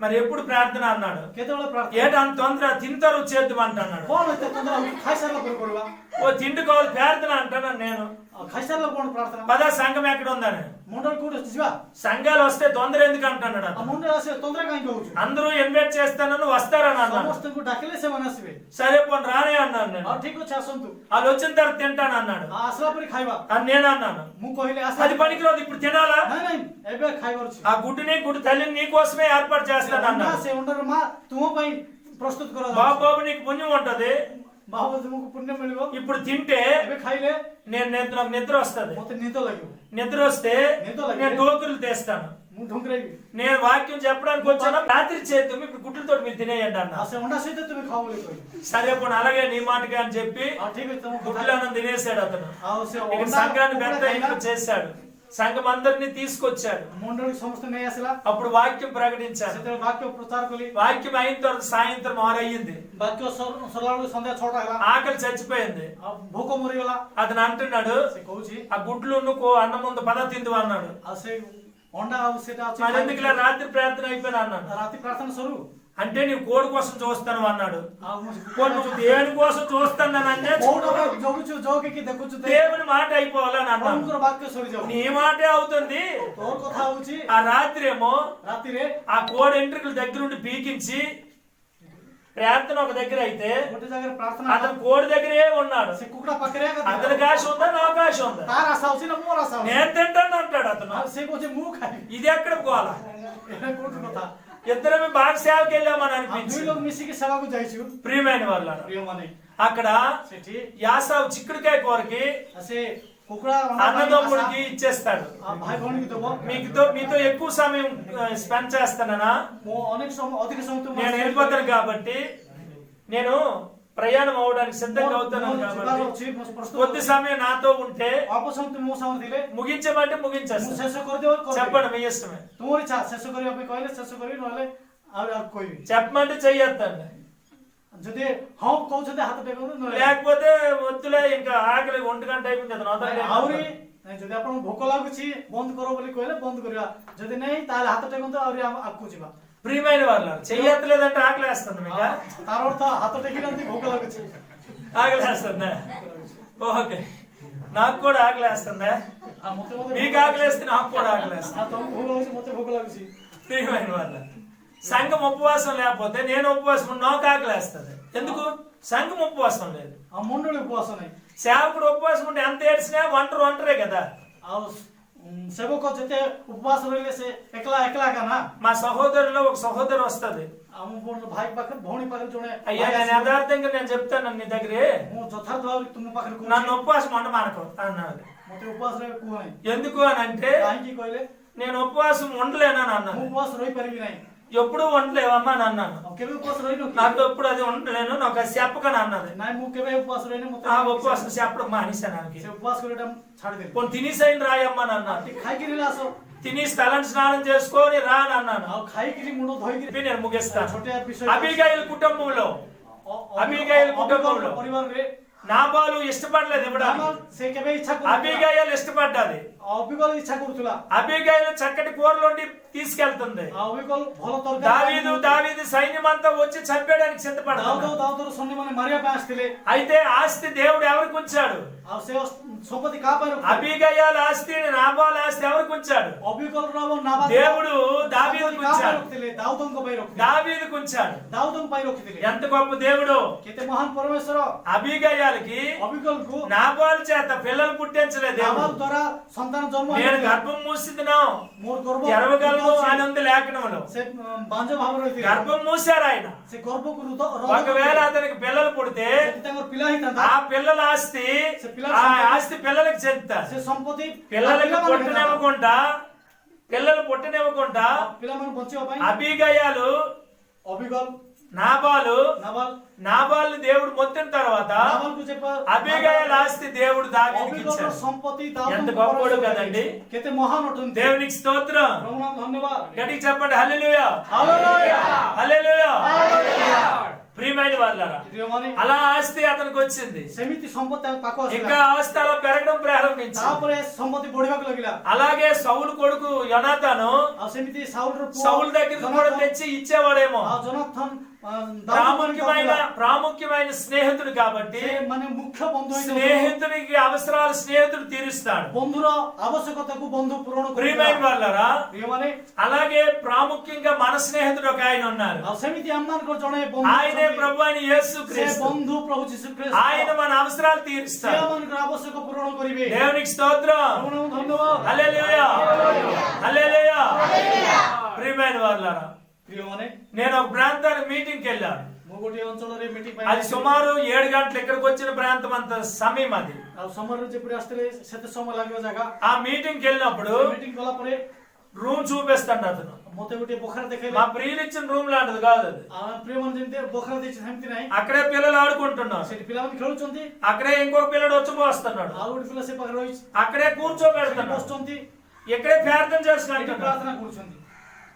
మరి ఎప్పుడు ప్రార్థన అన్నాడు. केतेबेले प्रार्थना ఏంటి అంత తొందర తింటారు చేద్దాం అంటున్నాడు. कोण होते तंद्रा खाइ सारला करू करवा ఓ తిండి కావాలి ప్రార్థన అంటున్నాను నేను. खाइ सारला कोण प्रार्थना పద సంఘం ఎక్కడ ఉందని. मंडळ कोण जिवा సంఘాలు వస్తే తొందర ఎందుకు అంటున్నాడు आ అతను. मंडळ असे तंद्रा काई कहूची అందరూ ఇన్వైట్ చేస్తానని వస్తారని అన్నాడు. समस्त को डाकले से मनसबे సరే పోనీ రానే అన్నాను నేను. आ ठीक ଅଛି ଆସନ୍ତୁ వాళ్ళు వచ్చిన తర్వాత తింటాను అన్నాడు. आ ଆସିଲା ପରେ ଖାଇବା అని నేను అన్నాను. ମୁଁ କହିଲି అది ଆସିଲା పనికిరాదు, ఇప్పుడు తినాలా? ନାଇଁ ନାଇଁ ଏବେ ଖାଇବାର ଅଛି ఆ గుడ్డుని గుడ్డు తల్లిని నీ కోసమే ఏర్పాటు చేస్తాను ଅଣ୍ଡା అన్నాడు. ସେ ଅଣ୍ଡାର ମା ତୁମ ପାଇଁ ପ୍ରସ୍ତୁତ କରାଯାଉଛି బాబు బాబు నీకు పుణ్యం ఉంటది, ବାବୁ ତୁମକୁ ପୁଣ୍ୟ ମିଳିବ ఇప్పుడు తింటే ଏବେ ଖାଇଲେ నాకు నిద్ర వస్తది. ମତେ ନିଦ ଲାଗିବ నిద్ర వస్తే నిద్ర ଲାଗିବ। నేను డోకులు తెస్తాను. ମୁଁ ଢୁଙ୍ଗ୍ରେଇବି నేను వాక్యం చెప్పడానికి వచ్చాను, రాత్రి చేద్దాం ఇప్పుడు గుడ్లతో మీరు తినేయండి అన్న. ଆଉ ସେ ଅଣ୍ଡା ସହିତ ତୁମେ ଖାଅ ବୋଲି କହିଲି సరే పోనీ అలాగే నీ మాటగా అని చెప్పి ଆଉ ଠିକ ଅଛି ତମ କଥା గుడ్లను తినేసాడు అతను. ଆଉ ସେ ఇక ଅଣ୍ଡା సంఘాన్ని କୁକୁଡ଼ା పెద్ద ଖାଇଲା ఇంపు చేశాడు. సంఘం అందరినీ తీసుకొచ్చాడు. ମଣ୍ଡଳୀ ସମସ୍ତେ ନେଇ ଆସିଲା అప్పుడు వాక్యం ప్రకటించాడు. ସେତେବେଳେ ବାକ୍ୟ ପ୍ରଚାର କଲି వాక్యం అయిన తర్వాత సాయంత్రం 6 అయ్యింది. ବାକ୍ୟ ସରିଲା ବେଳକୁ ସନ୍ଧ୍ୟା 6ଟା ହେଲା ఆకలి చచ్చిపోయింది. ଆଉ ଭୋକ ମରିଗଲା అతను అంటున్నాడు, ସେ కହୁଛି ఆ గుడ్లు నువ్వు అన్నం ముందు పద తిందు అన్నాడు. ଆଉ ସେ ଅଣ୍ଡା ଆଉ ସେଟା ଅଛି మరి ఎందుకు ఇలా రాత్రి ప్రార్థన అయిపోయినా అన్నాడు. ରାତି ପ୍ରାର୍ଥନା ସରୁ అంటే నీవు కోడి కోసం చూస్తాను అన్నాడు. ଆଉ కోడి నువ్వు దేని కోసం చూస్తానంటే କୋଉଟା ଜଗୁଛୁ ଜଗିକି ଦେଖୁଛୁ దేవుని మాట అయిపోవాలని అన్నాను. ପ୍ରଭୁଙ୍କର ବାକ୍ୟ ସରିଯାଉ నీ మాటే అవుతుంది. ତୋର କଥା ହଉଛି ఆ రాత్రి ఏమో ରାତିରେ ఆ కోడి ఎంట్రుకల దగ్గరుండి పీకించి ప్రార్థన ఒక దగ్గర అయితే ଗୋଟେ ଜାଗାରେ ପ୍ରାର୍ଥନା అతను కోడి దగ్గరే ఉన్నాడు. ସେ କୁକୁଡ଼ା ପାଖରେ అతనికి ఆశ ఉందా నాకు ఆశ ఉందా? ତାର ଆଶା ହଉଛି ନା ମୋର ଆଶା ହଉଛି నేను తింటాను అంటాడు అతను. ଆଉ ସେ କହୁଛି ମୁଁ ଖାଇବି ఇది ఎక్కడ పోవాలా? ଏଇଟା କୋଉଠି କଥା ఇద్దరమే బాగా సేవకి వెళ్ళామని ଆଉ అనిపించి ଦୁଇ ଲୋକ ମିଶିକି ସେବାକୁ ଯାଇଛୁ ప్రియమైన వాళ్ళ ପ୍ରିୟମାନେ అక్కడ ସେଠି యాసావు చిక్కుడుకాయ కూరకి ଆଉ ସେ కుକୁଡ଼ା అన్నదమ్ముడికి ఇచ్చేస్తాడు. ଭାଇ ଭଉଣୀକି ଦବ మీతో ఎక్కువ సమయం స్పెండ్ చేస్తానా, ମୁଁ ଅନେକ ସମୟ ଅଧିକ ସମୟ ତୁମ నేను వెళ్ళిపోతాను కాబట్టి నేను ప్రయాణం అవడానికి సిద్ధంగా అవుతున్నాను కాబట్టి కొద్ది సమయం నాతో ఉంటే ଅଳ୍ପ ସମୟ ତୁମ ସାଙ୍ଗରେ ଥିଲେ ముగించమంటే ମୁଁ ముగించేస్తాను. ଶେଷ କରିଦେବ చెప్పండి మీ ఇష్టమే. ତୁମର ଇଚ୍ଛା ଶେଷ କରିବା ପାଇଁ କହିଲେ ଶେଷ କରିବି ନହେଲେ ଆଉ କହିବି చెప్పమంటే చెయ్యొద్దండి, ଯଦି ହଁ କହୁଛନ୍ତି ହାତ ଟେକନ୍ତୁ ନହେଲେ లేకపోతే వద్దులే ఇంకా ఆకలి 1 గంట అయిపోయింది కదా ଆହୁରି ଯଦି ଆପଣଙ୍କୁ ଭୋକ ଲାଗୁଛି ବନ୍ଦ କର ବୋଲି କହିଲେ ବନ୍ଦ କରିବା, ଯଦି ନାହିଁ ତାହେଲେ ହାତ ଟେକନ୍ତୁ ଆହୁରି ଆଗକୁ ଯିବା। ప్రియమైన వాళ్ళు చెయ్యట్లేదంటే ఆకలేస్తుంది మీకు, ତାର ଅର୍ଥ ହାତ ଟେକିନାହାନ୍ତି ଭୋକ ଲାଗୁଛି ఆకలేస్తుందా? ఓకే, నాకు కూడా ఆకలేస్తుందా? ଆଉ ମତେ ମତେ మీకు ఆకలేస్తే నాకు కూడా ఆకలేస్తుంది. ତମକୁ ଭୋକ ଲାଗୁଛି ମତେ ଭୋକ ଲାଗୁଛି। ప్రియమైన వాళ్ళ సంఘం ఉపవాసం లేకపోతే నేను ఉపవాసం నాకు ఆకలేస్తుంది. ఎందుకు? సంఘం ఉపవాసం లేదు, ଆଉ ମଣ୍ଡଳୀ ଉପବାସ ନାହିଁ సేవకుడు ఉపవాసం ఉంటే ఎంత ఏడ్చినా ఒంటరే కదా. ଆଉ ସେବକ ଯେତେ ଉପବାସ ରହିଲେ ସେ ଏକଲା ଏକଲା ଏକା ନା। మా సహోదరులో ఒక సహోదరు వస్తుంది, ଆମ ଭାଇ ପାଖରେ ଭଉଣୀ ପାଖରେ ଜଣେ అయ్యా నేను యథార్థంగా నేను చెప్తాను నీ దగ్గరే ମୁଁ ଯଥାର୍ଥ ଭାବରେ ତୁମ ପାଖରେ କହୁଛି నన్ను ఉపవాసం ఉండమానకు అన్నాడు. ମତେ ଉପବାସ ରହିବାକୁ କୁହ ନାହିଁ। ఎందుకు అని అంటే କାହିଁକି କହିଲେ నేను ఉపవాసం ఉండలేనని ମୁଁ అన్నాను. ଉପବାସ ରହିପାରିବି ନାହିଁ। ఎప్పుడు ఉండలేవమ్మా అని అన్నాను. ଆଉ କେବେ ଉପବାସ ରହିନ କି? నాకు ఎప్పుడు అది ఉండలేను, నాకు అది చెప్పకని అన్నది. ନାଇଁ ମୁଁ କେବେ ଉପବାସ ରହିନି ମତେ ఆ ఉపవాసం చెప్పడం మానేశానికి. ସେ ఉపବାସ କରିବାଟା ଛାଡ଼ିଦେଲି। కొన్ని తినేసైన రాయమ్మా అని అన్నాను. ଖାଇକିରି ଆସ తినేసి తలని స్నానం చేసుకొని రా అని అన్నాను. ଆଉ ଖାଇକିରି ମୁଣ୍ଡ ଧୋଇକିରି చెప్పి నేను ముగిస్తాను. ଛୋଟିଆ ବିଷୟ అబీగైల్ కుటుంబంలో అబీగైల్ కుటుంబంలో ପରିବାରରେ నాబాలు ఇష్టపడలేదు ఇవ్వడానికి. ନାବାଲ ସେ କେବେ ଇଚ୍ଛା କରୁଥିଲା అబీగయలు ఇష్టపడ్డది. ଅବିକଲ ଇଚ୍ଛା କରୁଥିଲା అబీగయలు చక్కటి కూరలు వండి తీసుకెళ్తుంది. ଅବିକଲ ଭଲ దావీదు సైన్యం అంతా వచ్చి చంపేయడానికి సిద్ధపడ్డాడు. ଦାଉଦର ସୈନ୍ୟମାନେ ମାରିବା ପାଇଁ ଆସିଥିଲେ అయితే ఆస్తి దేవుడు ఎవరికి ఉంచాడు? ଆଉ ସେ ସମ୍ପତ୍ତି କାହା ପାଇଁ ରଖିଥିଲେ అబీగయల ఆస్తిని నాబాల్ ఆస్తి ఎవరికి ఉంచాడు? ଅବିକଲର ନାବାଲ దేవుడు దావీదుకు କାହା ପାଇଁ ఉంచాడు. ରଖିଥିଲେ ଦାଉଦଙ୍କ ପାଇଁ ରଖିଥିଲେ దావీదుకు ఉంచాడు. ଦାଉଦଙ୍କ ପାଇଁ ରଖିଥିଲେ ఎంత గొప్ప దేవుడు! କେତେ ମହାନ ପରମେଶ୍ୱର అబీగయలకి ଅବିକଲକୁ నాబాల్ చేత పిల్లలు పుట్టించలేదు ନାବାଲ దేవుడు. ଦ୍ୱାରା ସନ୍ତାନ ଜନ୍ମ నేను ହେଇଥିଲା। గర్భం మూసిదిను ମୋର ଗର୍ଭ తెరవగలను అని ఉంది లేఖనంలో. ସେ ବାଞ୍ଜ ଭାବରେ ରହିଥିଲେ గర్భం మూసారు ఆయన. ସେ ଗର୍ଭକୁ ఒకవేళ అతనికి పిల్లలు పుడితే ତାଙ୍କର ପିଲା ହେଇଥାନ୍ତା ఆ పిల్లల ఆస్తి ఆ ఆస్తి పిల్లలకి చెందుతారు. ସେ ସମ୍ପତ୍ତି పిల్లలకి పుట్టనివ్వకుండా పిల్లలు పుట్టనివ్వకుండా ପିଲାମାନଙ୍କୁ ବଞ୍ଚିବା ପାଇଁ అబీగయలు ଅବିକଲ నాబాలు ନାବାଲ నాబాల్ని దేవుడు మొత్తిన తర్వాత ନାବାଲକୁ చెప్ప అబీగయల ఆస్తి దేవుడు దావీదుకి ଅବିକଲର ఇచ్చాడు. ସମ୍ପତ୍ତି ఎంత గొప్పవాడు కదండి! କେତେ ମହାନ ଅଟନ୍ତି దేవునికి స్తోత్రం. ପ୍ରଭୁ ନାମ ଧନ୍ୟବାଦ గట్టిగా చెప్పండి హల్లెలూయా, హల్లెలూయా హల్లెలూయా. హల్లెలూయా ప్రియమైన వాళ్ళారా, ప్రియମାନେ అలా ఆస్తి అతనికి వచ్చింది. ସେମିତି ସମ୍ପତ୍ତି ଆମ ପାଖକୁ ఇంకా ଆସିଲା ఆస్తి అలా పెరగడం ప్రారంభించింది. ତାପରେ ସମ୍ପତ୍ତି ବଢିବାକୁ ଲାଗିଲା అలాగే సౌలు కొడుకు యోనాతాను ଆଉ ସେମିତି ସାଉଲର ପୁଅ సౌలు దగ్గరికి కూడా తెచ్చి ఇచ్చేవాడేమో. ଆଉ ଜୋନାଥନ ప్రాముఖ్యమైన స్నేహితుడు కాబట్టి ମାନେ ମୁଖ୍ୟ ବନ୍ଧୁ స్నేహితునికి అవసరాలు స్నేహితుడు తీరుస్తాడు. ବନ୍ଧୁର ଆବଶ୍ୟକତାକୁ ବନ୍ଧୁ ପୂରଣ ప్రియమైన వాళ్ళారా, ପ୍ରିୟମାନେ అలాగే ప్రాముఖ్యంగా మన స్నేహితుడు ఒక ఆయన ఉన్నారు. ଆଉ ସେମିତି ଆମମାନଙ୍କର ଜଣେ ବନ୍ଧୁ ఆయనే ప్రభు అయిన ସେ యేసుక్రీస్తు. ବନ୍ଧୁ ପ୍ରଭୁ ଯୀଶୁଖ୍ରୀଷ୍ଟ ఆయన మన అవసరాలు ସେ తీరుస్తాడు. ଆମମାନଙ୍କର ଆବଶ୍ୟକ ପୂରଣ କରିବେ దేవునికి స్తోత్రం, ప్రభువుଙ୍କୁ ଧନ୍ୟବାଦ హల్లెలూయా, హల్లెలూయా. ప్రియమైన వాళ్ళారా, ପ୍ରିୟମାନେ నేను ఒక ప్రాంతానికి మీటింగ్కి వెళ్ళాను. ମୁଁ ଗୋଟିଏ ଅଞ୍ଚଳରେ ମିଟିଂ ପାଇଁ అది సుమారు 7 గంటలు ఇక్కడికి వచ్చిన ప్రాంతం అంత సమయం అది. ଆଉ ସମୟରେ ଯେପରି ଆସିଥିଲେ ସେତେ ସମୟ ଲାଗିବ ଜାଗା ఆ మీటింగ్కి వెళ్ళినప్పుడు ମିଟିଂ କଲା ପରେ రూమ్ చూపిస్తాడు అతను. ମତେ ଗୋଟିଏ ବଖରା మా ଦେଖେଇଲେ ప్రియులు ఇచ్చిన రూమ్ లాంటిది కాదు అది. ପ୍ରିୟମାନେ ଯେମିତି ବଖରା ଦେଇଛି ସେମିତି ନାହିଁ అక్కడే పిల్లలు ఆడుకుంటున్నారు. ସେଠି పిଲାମାନେ ଖେଳୁଛନ୍ତି అక్కడే ఇంకొక పిల్లడు వచ్చి పోస్తున్నాడు. ଆଉ ଗୋଟେ ପିଲା ସେ ପାଖରେ ରହିଛି అక్కడే కూర్చోబెడుతున్నాడు. ବସୁଛନ୍ତି ఇక్కడే ప్రార్థన ସେଠି చేసుకుంటున్నాడు. ପ୍ରାର୍ଥନା କରୁଛନ୍ତି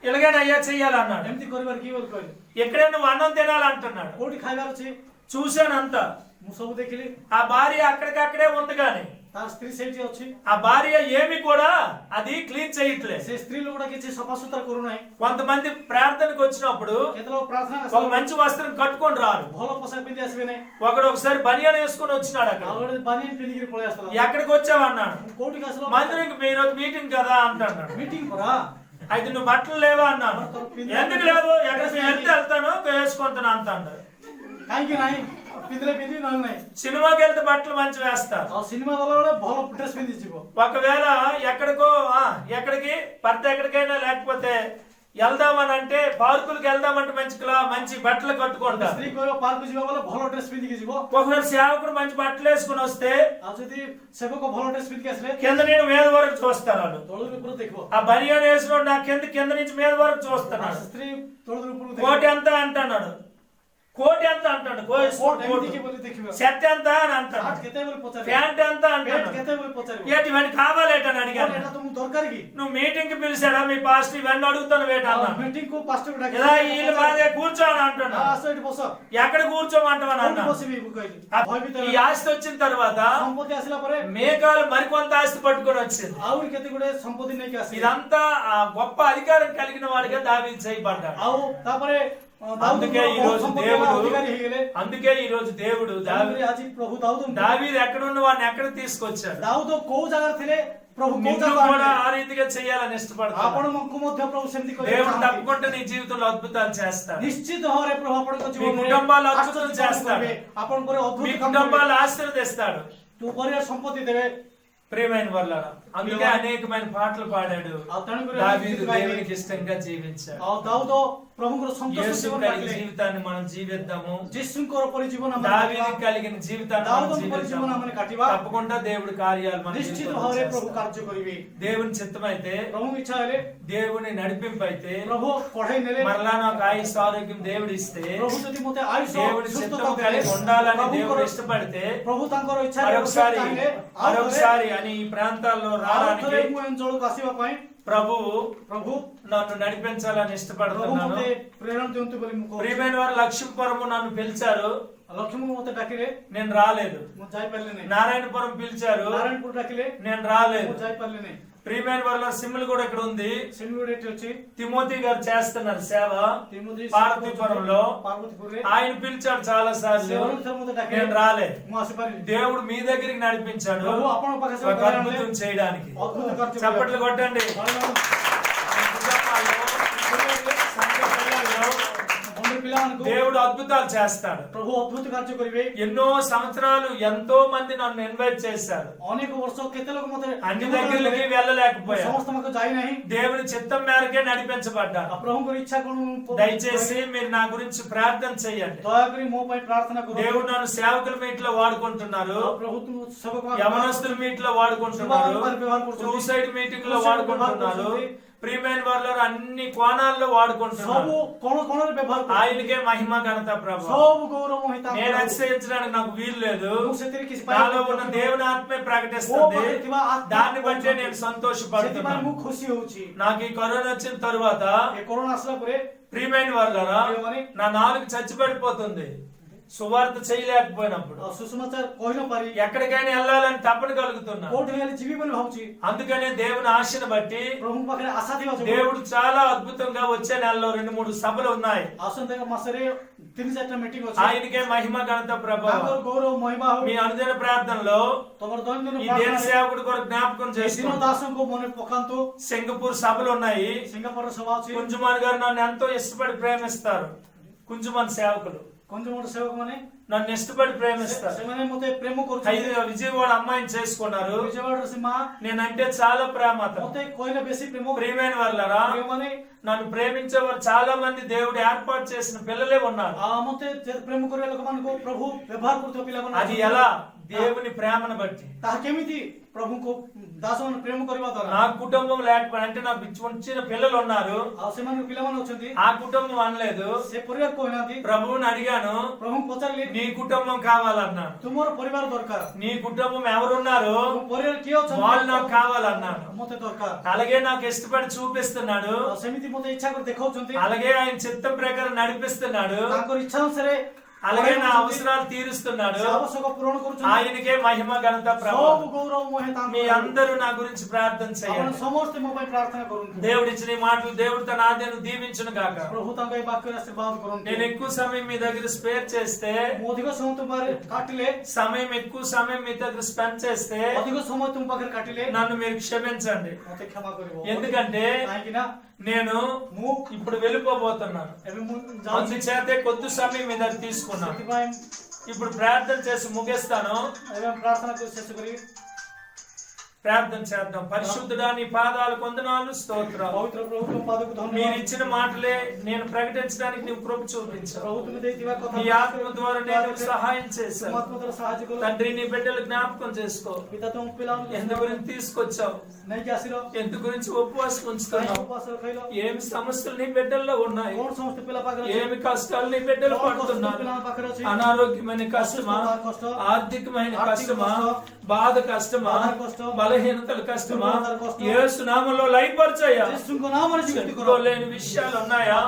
ఇలాగైనా అయ్యా చెయ్యాలన్నాడు. ଏମିତି କରିବାର କି ବୋଲି କହିଲେ ఇక్కడే నువ్వు అన్నం తినాలంటున్నాడు. କୋଉଠି ଖାଇବାର ଅଛି చూశాను అంతా. ମୁଁ ସବୁ ଦେଖିଲି ఆ భార్య అక్కడికక్కడే ఉంది కానీ ତାର ସ୍ତ୍ରୀ ସେଇଠି ଅଛି ఆ భార్య ఏమి కూడా అది క్లీన్ చేయట్లేదు. ସେ ସ୍ତ୍ରୀ ଲୋକଟା କିଛି ସଫାସୁତରା କରୁନାହିଁ కొంతమంది ప్రార్థనకు వచ్చినప్పుడు କେତେ ଲୋକ ପ୍ରାର୍ଥନା ఒక మంచి వస్త్రం కట్టుకొని రారు. ଭଲ ପୋଷାକ ପିନ୍ଧି ଆସିବେ ନାହିଁ ఒకడు ఒకసారి బనియాన్ వేసుకొని వచ్చినాడు. అక్కడ ଆଉ ଗୋଟେ ବାନିଆନ ପିନ୍ଧିକିରି ପଳେଇ ଆସିଲା ఎక్కడికి వచ్చావు అన్నాడు. କୋଉଠିకి ଆସିଲ మందిరికి మీరు మీటింగ్ కదా అంటున్నాడు. ମିଟିଂ ପରା అయితే నువ్వు బట్టలు లేవా అన్నాను. ఎందుకు లేవు, ఎక్కడికి వెళ్తాను వేసుకుంటాను అంటాడు. କାହିଁକି ନାହିଁ ପିନ୍ଧିଲେ ପିନ୍ଧି ନହେଲେ ନାହିଁ సినిమాకి వెళ్తే బట్టలు మంచి వేస్తారు. ଆଉ సినిమా ଗଲା ବେଳେ ଭଲ ଡ୍ରେସ ପିନ୍ଧି ଯିବ ఒకవేళ ఎక్కడికి భర్త ఎక్కడికైనా లేకపోతే వెళ్దామని అంటే పార్కులకు వెళ్దామంటే మంచి బట్టలు కట్టుకుంటారు. ସ୍ତ୍ରୀ କହିବ ପାର୍କ ଯିବା ବେଳେ ଭଲ ଡ୍ରେସ ପିନ୍ଧିକି ଯିବ ఒకవేళ సేవకుడు మంచి బట్టలు వేసుకుని వస్తే ଆଉ ଯଦି ସେବକ ଭଲ ଡ୍ରେସ ପିନ୍ଧିକି ଆସିଲେ కింద నేను మీద వరకు చూస్తాను. వాళ్ళు ତଳରୁ ଉପରୁ ଦେଖିବ ఆ బనియాన్ వేసిన నా కింద నుంచి మీద వరకు చూస్తున్నాడు. ସ୍ତ୍ରୀ ତଳରୁ ଉପରୁ కోటి ఎంత అంటున్నాడు. కోటి ఎంత అంటాడు. షర్ట్ ఎంత అని అంటాడు. ప్యాంట్ ఎంత అంటాడు. ఇవన్నీ కావాలేటని అడిగాను. నువ్వు మీటింగ్ కి పిలిచాడా మీ పాస్టర్ ఇవన్నీ అడుగుతాను వేటన్నా వీళ్ళు బాగా కూర్చోని అంటున్నా. ఎక్కడ కూర్చోమంటావని అన్నా. ఈ ఆస్తి వచ్చిన తర్వాత మేఘాలు మరికొంత ఆస్తి పట్టుకొని వచ్చింది. ఇదంతా గొప్ప అధికారం కలిగిన వాడిగా దావీదు చేయబడ్డాడు. అందుకే ఈ రోజు దేవుడు దావీదు ఎక్కడున్న వాడిని ఎక్కడ తీసుకొచ్చాడు. కూడా ఆ రీతిగా చేయాలని ఇష్టపడతాడు. దేవుడు తప్పకుండా నీ జీవితంలో అద్భుతాలు చేస్తాడు. నిశ్చిత భాବରେ ప్రభు ଆପଣଙ୍କ మీ ଜୀବନରେ కుటుంబాలు అద్భుతం చేస్తాడు. ଆପଣଙ୍କର ଅଦ୍ଭୁତ మీ కుటుంబాలు ఆశీర్వదిస్తాడు. ତୁ ପରିବାର ସମ୍ପତ୍ତି ଦେବେ. ప్రియమైన వాళ్ళారా, అందుకే అనేకమైన పాటలు పాడాడు. దావీదు దేవునికి ఇష్టంగా జీవించాడు. యేసు కలిగిన జీవితాన్ని మనం జీవిద్దాము. దావీదు కలిగిన జీవితాన్ని తప్పకుండా దేవుడి కార్యాలు మనం దేవుని చిత్తమైతే దేవుని నడిపింపు అయితే మరలా నాకు ఆయుష్ ఆరోగ్యం దేవుడు ఇస్తే దేవుడి చిత్తము కలిగి ఉండాలని దేవుడు ఇష్టపడితే మరొకసారి అని ఈ ప్రాంతాల్లో రావడానికి ప్రభు నన్ను నడిపించాలని ఇష్టపడుతున్నాను. ప్రియమైన వారు లక్ష్మీపురము నన్ను పిలిచారు. ଲକ୍ଷ୍ମୀ ମତେ ଡାକିଲେ నేను రాలేదు. ମୁଁ ଯାଇପାରିଲି ନାହିଁ। నారాయణపురం పిలిచారు, ନାରାୟଣପୁର ଡାକିଲେ నేను రాలేదు. ମୁଁ ଯାଇପାରିଲି ନାହିଁ। ప్రియమైన వాళ్ళ సిమ్ములు కూడా ఇక్కడ ఉంది. సిమ్ముడు ఎట్టి వచ్చి తిమోతి గారు చేస్తున్నారు సేవ తిమోతి పార్వతీపురంలో. పార్వతీపురే ఆయన పిలిచాడు చాలా సార్లు, ମତେ ଡାକିଲେ నేను రాలేదు. ମୁଁ ଆସିପାରିଲି। దేవుడు మీ దగ్గరికి నడిపించాడు ప్రభు ଆପଣଙ୍କ ପାଖରେ ఒక అద్భుతం చేయడానికి. ଅଦ୍ଭୁତ କାର୍ଯ୍ୟ చప్పట్లు కొట్టండి. ପିଲାମାନଙ୍କୁ దేవుడు అద్భుతాలు చేస్తాడు. ప్రభు ଅଦ୍ଭୁତ କାର୍ଯ୍ୟ କରିବେ। ఎన్నో సంవత్సరాలు ఎంతో మంది నన్ను ఇన్వైట్ చేశారు. ଅନେକ ବର୍ଷ କେତେ ଲୋକ ମତେ అన్ని దగ్గరికి వెళ్ళలేకపోయాను. ସମସ୍ତ ପାଖକୁ ଯାଇ ନାହିଁ। దేవుని చిత్తం మేరకే నడిపించబడ్డాను. ପ୍ରଭୁଙ୍କର ଇଚ୍ଛା କଣ దయచేసి మీరు నా గురించి ప్రార్థన చేయండి. ଦୟାକରି ମୋ ପାଇଁ ପ୍ରାର୍ଥନା କରନ୍ତୁ। దేవుడు నన్ను సేవకుల మీట్ లో వాడుకుంటున్నారు, ప్రభు ସେବକ యవనస్తుల మీట్ లో వాడుకుంటున్నారు, సూసైడ్ మీటింగ్ లో వాడుకుంటున్నారు. ప్రియమైన వాళ్ళు అన్ని కోణాల్లో వాడుకుంటున్నారు. ସବୁ କୋଣ କୋଣରେ ବ୍ୟବହାର କରୁଛନ୍ତି। ఆయనకే మహిమ ఘనత ప్రభావం. ସବୁ గౌరవ హిత నేను అతిశయించడానికి నాకు వీలు లేదు. ମୁଁ ସେଥିରେ କିଛି నాలో ఉన్న దేవుని ఆత్మే ప్రకటిస్తుంది, ଥିବା ఆత్మ దాన్ని బట్టే నేను ସେଥିପାଇଁ సంతోషపడుతున్నాను. ମୁଁ ଖୁସି ହଉଛି। నాకు ఈ కరోనా వచ్చిన తరువాత ଏ କରୋନା ଆସିଲା ପରେ ప్రియమైన వాళ్ళరా నా నాలుగు చచ్చిపడిపోతుంది సువార్త చేయలేకపోయినప్పుడు. సుసమాచార କହିନ ପାରି ఎక్కడికైనా వెళ్ళాలని తప్పని కలుగుతున్నా. କୋଉଠି ହେଲେ ଯିବି ବୋଲି ଭାବୁଛି। అందుకనే దేవుని ఆశను బట్టి ప్రభుଙ୍କ ପାଖରେ ଆଶା ଥିବା ଯୋଗୁଁ దేవుడు చాలా అద్భుతంగా వచ్చే నెలలో 2-3 సభలు ఉన్నాయి. ଆସନ୍ତା ମାସରେ 3-4ଟା ମିଟିଂ ଅଛି। ఆయనకే మహిమ ఘనత ప్రభావం. ତାଙ୍କର ଗୌରବ ମହିମା ହଉ। మీ అనుదిన ప్రార్థనలో ତମର ଦୈନନ୍ଦିନ ఈ దేశ సేవకుడి కొరకు జ్ఞాపకం ଦିନ చేసుకోండి. ଦାସଙ୍କୁ ମନେ ପକାନ୍ତୁ। సింగపూర్ సభలు ఉన్నాయి. సింగపూర్ సభ ଅଛି। కుంజుమాన్ గారు నన్ను ఎంతో ఇష్టపడి ప్రేమిస్తారు. కుంజుమాన్ సేవకులు కొంచెం సేవకు మనే నన్ను ఇష్టపడి ప్రేమిస్తారు. ସେମାନେ ମତେ ప్రేమ କରୁଛନ୍ତି। విజయవాడ అమ్మాయిని చేసుకున్నారు. విజయవాడ సీమా నేనంటే చాలా ప్రేమ. ମତେ କହିଲେ ବେଶୀ ପ୍ରେମ ప్రియమైన వాళ్ళరా ମାନେ నన్ను ప్రేమించేవారు చాలా మంది దేవుడు ఏర్పాటు చేసిన పిల్లలే ఉన్నారు. ମତେ ପ୍ରେମ କରିବା ଲୋକମାନଙ୍କୁ ପ୍ରଭୁ ବ୍ୟବହାର କରୁଥିବା ପିଲାମାନେ అది ఎలా? దేవుని ప్రేమను బట్టి. ତାହା କେମିତି ପ୍ରଭୁଙ୍କୁ ଦାସମାନେ ପ୍ରେମ କରିବା ଦ୍ୱାରା। నా కుటుంబం లేకపోయినా అంటే నాకు వచ్చిన పిల్లలు ఉన్నారు, ଆଉ ସେମାନଙ୍କ ପିଲାମାନେ ଅଛନ୍ତି। ఆ కుటుంబం అనలేదు. ସେ ପରିବାର କହିନାହାନ୍ତି। ప్రభువుని అడిగాను, ପ୍ରଭୁଙ୍କୁ పଚାରିଲି నీ కుటుంబం కావాలన్నాను. ତୁମର ପରିବାର ଦରକାର। నీ కుటుంబం ఎవరున్నారు ତୁମ ପରିବାର କିଏ ଅଛନ୍ତି వాళ్ళు నాకు కావాలన్నాను. ମତେ ଦରକାର। అలాగే నాకు ఇష్టపడి చూపిస్తున్నాడు, ସେମିତି ମତେ ଇଚ୍ଛା କରି ଦେଖାଉଛନ୍ତି। అలాగే ఆయన చిత్తం ప్రకారం నడిపిస్తున్నాడు, ତାଙ୍କର ଇଚ୍ଛା ଅନୁସାରେ అలాగే నా అవసరాలు తీరుస్తున్నాడు. ଆବଶ୍ୟକ ପୂରଣ କରୁଛନ୍ତି। ఆయనకే మహిమ ఘనత ସବୁ ప్రభావం. ଗୌରବ ମୋହେ ତାଙ୍କ మీ అందరూ నా గురించి ప్రార్థన ଆପଣ చేయండి. ସମସ୍ତେ ମୋ ପାଇଁ ପ୍ରାର୍ଥନା କରନ୍ତୁ। దేవుడిచ్చిన ఈ మాటలు దేవుడు తన ఆజ్ఞను దీవించును గాక. ପ୍ରଭୁ ତାଙ୍କ ଏଇ ବାକ୍ୟରେ ଆଶୀର୍ବାଦ କରନ୍ତୁ। నేను ఎక్కువ సమయం మీ దగ్గర స్పేర్ చేస్తే, ମୁଁ ଅଧିକ ସମୟ ତୁମ ପାଖରେ କାଟିଲେ ఎక్కువ సమయం మీ దగ్గర స్పెండ్ చేస్తే ଅଧିକ ସମୟ ତୁମ ପାଖରେ କାଟିଲେ నన్ను మీరు క్షమించండి. ମତେ କ୍ଷମା କରିବ। ఎందుకంటే କାହିଁକି ନା నేను ମୁଁ ఇప్పుడు వెళ్ళిపోబోతున్నాను. ଏବେ ମୁଁ ଯାଉଛି। అందుచేతే కొద్ది సమయం మీ దగ్గర తీసుకున్నాను. ସେଥିପାଇଁ ఇప్పుడు ప్రార్థన చేసి ముగిస్తాను. ଏବେ ପ୍ରାର୍ଥନା କରି ଶେଷ କରି ప్రార్థన చేద్దాం. పరిశుద్ధుడా నీ పాదాలకు వందనాలు, స్తోత్రాలు. ପବିତ୍ର ପ୍ରଭୁଙ୍କ ପାଦକୁ మీరు ଧନ୍ୟବାଦ। ఇచ్చిన మాటలే నేను ప్రకటించడానికి నీవు కృప చూపించావు. ପ୍ରଭୁ ତୁମେ ଦେଇଥିବା କଥା నీ ఆత్మ ద్వారా నేను సహాయం ତୁମ చేశావు. ଆତ୍మ ଦ୍ୱାରା ସାହାଯ୍ୟ କର। తండ్రి నీ బిడ్డలు జ్ఞాపకం చేసుకో. ପିତା ତୁମ ପିଲାମାନଙ୍କୁ ఎందు గురించి తీసుకొచ్చావు, ନେଇକି ଆସିଲ। ఎందు గురించి ఉపవాసం କାହିଁ ఉంచుతున్నావు, ଉପବାସ ରଖିଲ? ఏమి సమస్యలు నీ బిడ్డల్లో ఉన్నాయి, କଣ ସମସ୍ତ ପିଲା ପାଖରେ ଅଛି? ఏమి కష్టాలు నీ బిడ్డలు କଣ କଷ୍ଟ పడుతున్నారు. ପିଲାଙ୍କ ପାଖରେ ଅଛି? అనారోగ్యమైన కష్టమా, కష్ట, ఆర్థికమైన ఆర్థిక కష్టమా, కష్టం, బాధ కష్టమా, బాధ కష్టం, బలహీనతల కష్టమా, దుర్బలతల కష్టం, యేసు నామములో లయపరచయ్యా. యేసుଙ୍କ నామమున జీవించు చెప్పుకోలేని విషయాలు ఉన్నాయా?